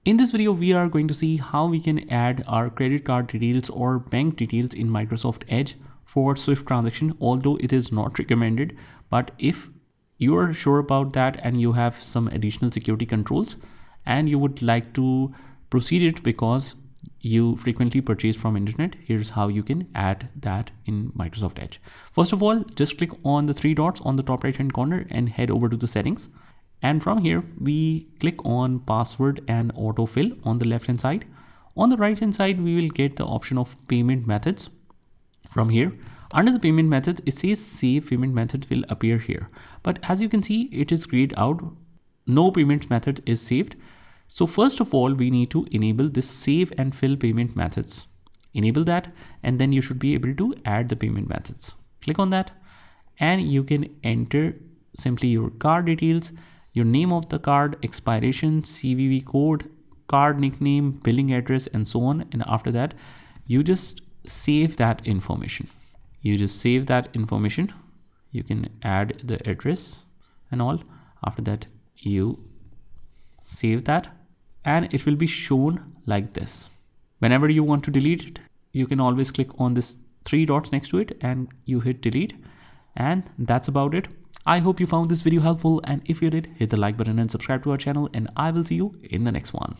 In this video, we are going to see how we can add our credit card details or bank details in Microsoft Edge for Swift transaction, although it is not recommended. But if you are sure about that and you have some additional security controls and you would like to proceed it because you frequently purchase from internet, here's how you can add that in Microsoft Edge. First of all, just click on the three dots on the top right hand corner and head over to the settings. And from here, we click on password and autofill on the left hand side. On the right hand side, we will get the option of payment methods. From here, under the payment methods, it says save payment method will appear here. But as you can see, it is grayed out. No payment method is saved. So first of all, we need to enable this save and fill payment methods. Enable that, and then you should be able to add the payment methods. Click on that, and you can enter simply your card details, your name of the card, expiration, CVV code, card nickname, billing address, and so on. And after that, you just save that information. You just save that information. You can add the address and all. After that, you save that, and it will be shown like this. Whenever you want to delete it, you can always click on this three dots next to it and you hit delete. And that's about it. I hope you found this video helpful, and if you did, hit the like button and subscribe to our channel, and I will see you in the next one.